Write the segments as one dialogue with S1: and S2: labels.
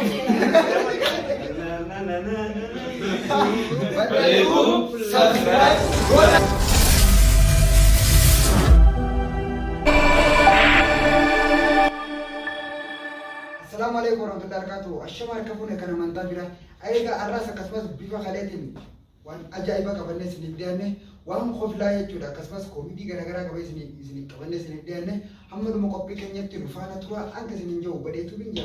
S1: السلام عليكم ورحمة الله وبركاته. الشمال كفونا كان من تابرة. أيها الرأس كسبس بيفا خالتين. وان أجايبا كفنة سنديانة. وهم خوف لا يجودا كسبس كوميدي غير كبير سني كفنة سنديانة. هم لو مقابل كنيا تلفانا ترى أنك سنجو بدي تبين.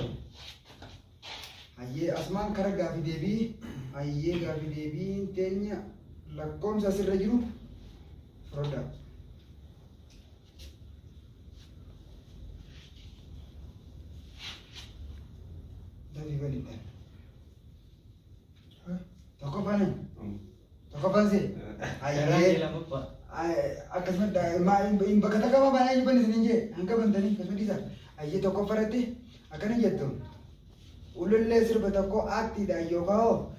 S1: هاي أسمان كرا غافي ديبي. هاي غافي ديبي تانية. لكم ساسر رجلو. فردا. Dari balik dah. Toko mana? Toko apa sih? Ayah. Akas mana? Main bakata kama mana ini bani seninje. Angka bantani kas mana sah? Ayah toko farati. Akan aja tu. Ulun le sirba toko akti dah yoga.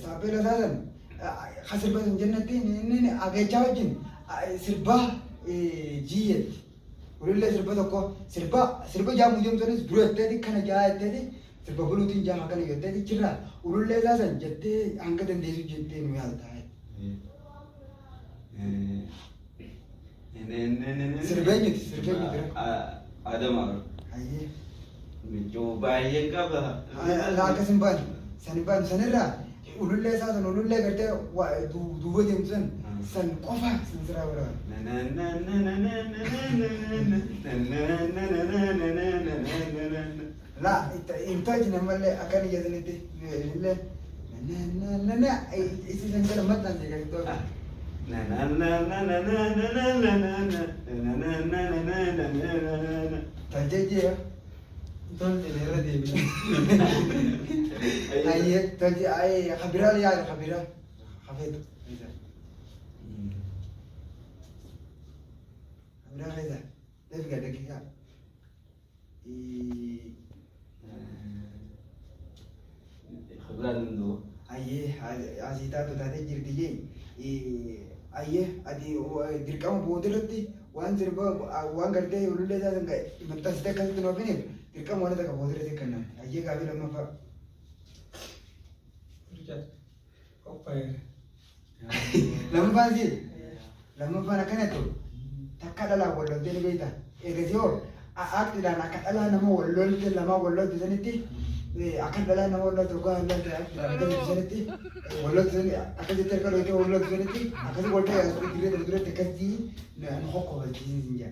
S1: Sampai lah sahaja. Khasir bahan jannati ini agak jauh jen. Sirba jiyet. Ulun le sirba toko sirba jamu jam tu ni berat tadi kena jaya tadi. Sirba bulutin jam akan itu tadi cerah. Ulun le sahaja jette angkat dan desu jette ni ada. Sirba ni.
S2: Ada malu.
S1: Ayah.
S2: Mencoba yang kapa?
S1: Lah kesimpan. Sanira. Ulun le sahaja ulun le kerja dua jam sen. San kofa san serawara. لا إنتاج نملة أكان يزنيتي لا إيش سنجل ما تنجي كده تجي يا تجي لهذا دي أيه تجي أيه خبيرة لي يا خبيرة خبيرة خبيرة ده في كده كده
S2: خبران منه
S1: أيه أزيدا تدري جردي أيه أدي دركام بودرتي وان زربا وان كرتي يقولوا لي هذا كاي متى كان تنوبيني دركام وانا تك بودرتي كنا أيه كابي لما فا لما فازي لما فانا كنتو تكاد لا ولا دين بيتا إيه أكيد أنا أكيد أنا ما ولولت لما ولولت زنتي أكيد أنا ما ولولت وقال لا تأكيد زنتي ولولت زنتي أكيد تركوا لو ولولت زنتي أكيد قلت يا سوري تريد تكذي نحكوا هالجين زنجا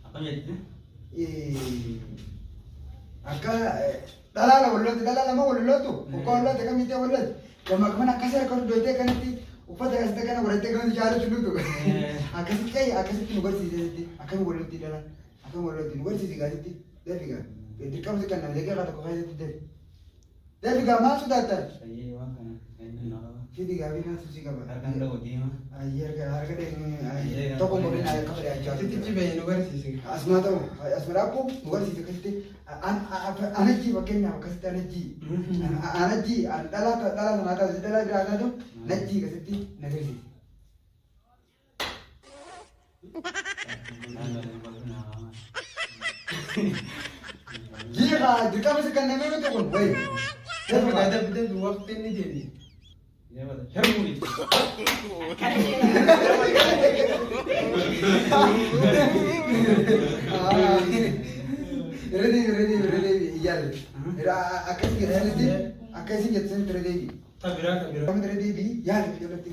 S2: apa jadi?
S1: أكيد لا ولولت ما ولولت وقال لا تكمل تي ولولت لما كمان أكسر كل دوتة كانتي وفتح أستكنا وريتك كمان جالس تلوتو أكيد كاي أكيد تنبرسي زنتي أكيد ولولت لا أكيد ولولت نبرسي زنتي ده فيها دركام سكنا لقى كذا كويس ده فيها ما سوداتا
S2: Iya, makanya.
S1: في دي قابي ناس سوسي قابا
S2: Harga dah uji mah.
S1: أيير كهارك ده توكو مورين على كبر أجا
S3: تيجي بين نورسي
S1: أسمع تو أسمع أبو نورسي كستي أنا جي بكينيا كستي أنا جي أنا جي دلا نادا دلا جرانا دو نجي كستي نجري جي كا دركام سكنا مين تقول وين
S3: هذا بدأ بوقت النجدي
S2: Iya, betul. Hermuli.
S1: ready يلا أكاسي جتسن ready
S3: كبيرة
S1: كم ready بي يلا يلا تي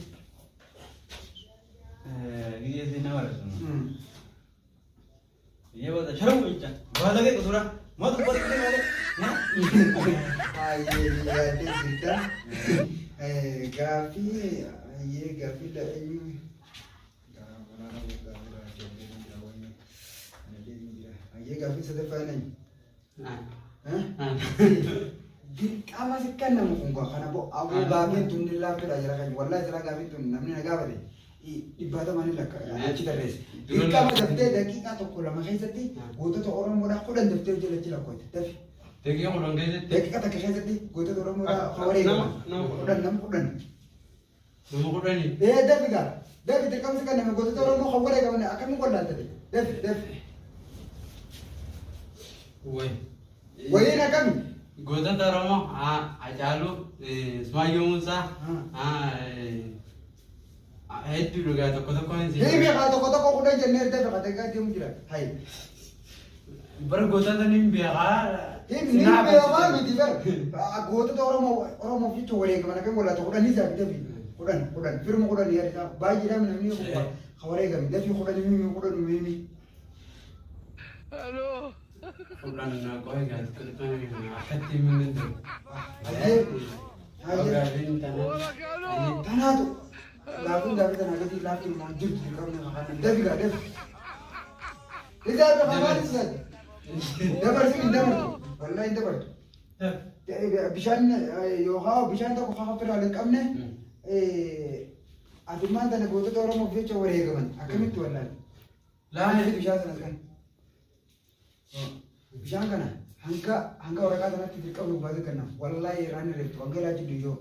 S2: Iya sih nawar itu. Iya, betul. Hermuli cak. Bawa lagi ke surah. Mau tuh buat kita ada.
S1: aye ya deh kita gafi aye gafi lah ayu aye gafi sudah fana Kama si kan namu kungka karena bo abu gafi tu ni lah pera jarak aja wallah jarak gafi tu namni naga bade ibadah mana lah kita res kama daftar dakika tu kola makai sati goto tu orang muda kola daftar jalan jalan kau tapi
S3: تيجي يوم رنجة
S1: dakika tak kaya sati goto tu orang muda khawari nam kudan
S3: نمو كراني
S1: tapi kan tapi terkam sekarang nama goto tu orang mau khawari kaman akan mau kola tadi tapi
S3: وين
S1: Waliin akkami?
S3: Gootota Oromoo Hacaaluu Ismaayyoo Muusaa hedduu dhugaa tokko tokko hin
S1: Himi haa tokko kudhan jennee erga faqatee gaa deemu jira. Hayi.
S3: bara gootota ni beekaa.
S1: Himi ni beekaa miti bara. Gootota Oromoo fiichoo walii gamana kan walaata kudhan ni jaabi dabi. Kudhan firma kudhan yaadisa baay'ee namni walii gami dafi kudhan mimi.
S3: Kudhan qoy gaa tokko akkatti minni dur.
S1: Tanaatu. Laafin tanaa gadi laafin maan jirtu qabne maqaan dabi gaa dabi. Ija akka maqaan isaa dabarsi hin dabartu wallahi hin dabartu. Bishaan yookaan bishaan tokko haa firaan hin qabne adummaan tana gootota Oromoo jecha wareegaman akkamitti wallahi. Laafin bishaan sanas kan. Bishaan kana hanga waraqaa sanatti dirqamnu baasee kenna wallahi raani reetu wangeelaa jiddu yoo.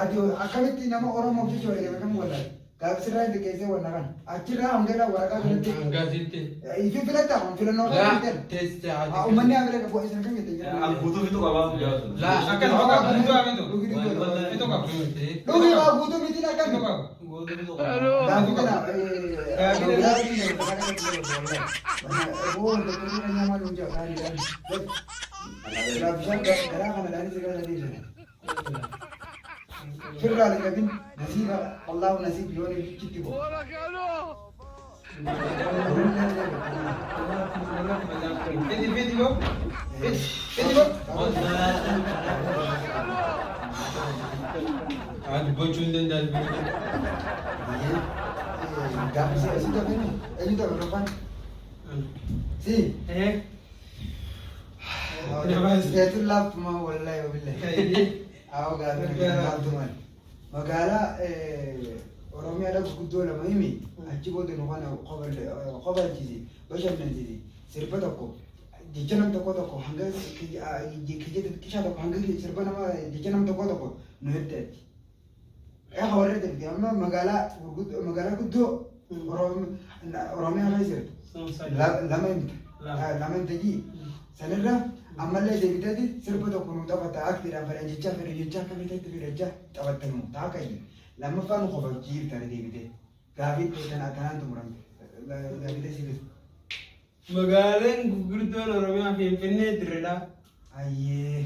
S1: Ati akkamitti nama Oromoo jecha wareegaman kan wallahi. Gaafsirraa itti keessee wanna kan achirraa wangeelaa waraqaa kanatti.
S3: Hangaasitti.
S1: Ifi filata filannoo kan ta'e.
S3: Teessite
S1: Uummanni amala qabu isin kan jettan.
S2: Guutuu fitu qabaa jaatu.
S3: Akka tokko guutuu abitu. Fitu qabu.
S1: Dhugi qaba guutuu miti akka
S3: Fitu qabu.
S2: Guutuu fitu qabaa.
S1: Gaafi kana firraa lagabin nasiiba Allahu nasiib yooni kitti bo.
S3: Fiti bo. Adi bocuun danda'u.
S1: Gaafi si dafini eenyu ta'a rafaan. Si. Seetu laaftuma wallahi wabillahi. Awo gaafi laaftuma. Magaalaa Oromiyaa dha guddoo lama himi achi booda nu kana qobalchisi bashannansiisi sirba tokko jecha nam tokko hanga kisha tokko hanga sirba nama jecha nam tokko nu heddeetti. Yaa warra deemte amma magaalaa guddoo Oromiyaa irra jirtu lama himta sanirra ammallee deebiteeti sirba tokko nu taphata aktiidhaan fedhan jechaa akka biteetti fedhachaa taphattamu ta'a qayyi. Lammaffaa nu qofa jiirtanii deebitee gaafii kanaan xumuramte gaafii sibiil.
S3: Magaalaan gurguddoon Oromiyaa Finfinnee Dirreedhaa.
S1: Ayyee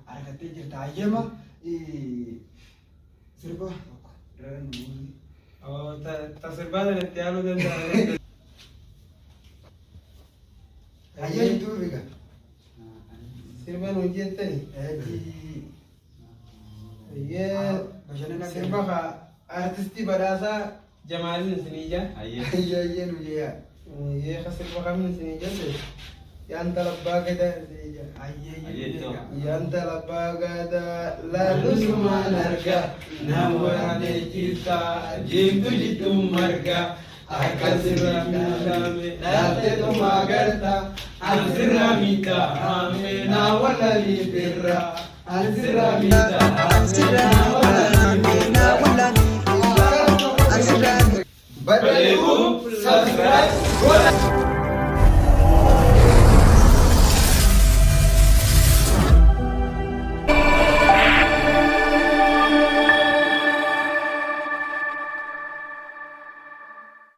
S1: argattee jirta ayyeema sirba tokko dirreen nuyi.
S3: Ta sirbaa sanatti yaaluu danda'a.
S1: Ayyee iddoo biga.
S3: Sirbaan hojii jettanii. Sirba artistii badhaasaa Jamaaliin Sinija.
S1: Ayyee nu jee.
S3: Ka sirba kamiin Sinija Yanta Labbaa Gadaa Sinija. Yanta Labbaa Gadaa laalusumaan arga nama deechisa jiimtu jidduun marga. Akka sirra miidhame dhaalte tumaa garta an sirra miidhame naa walali birra. But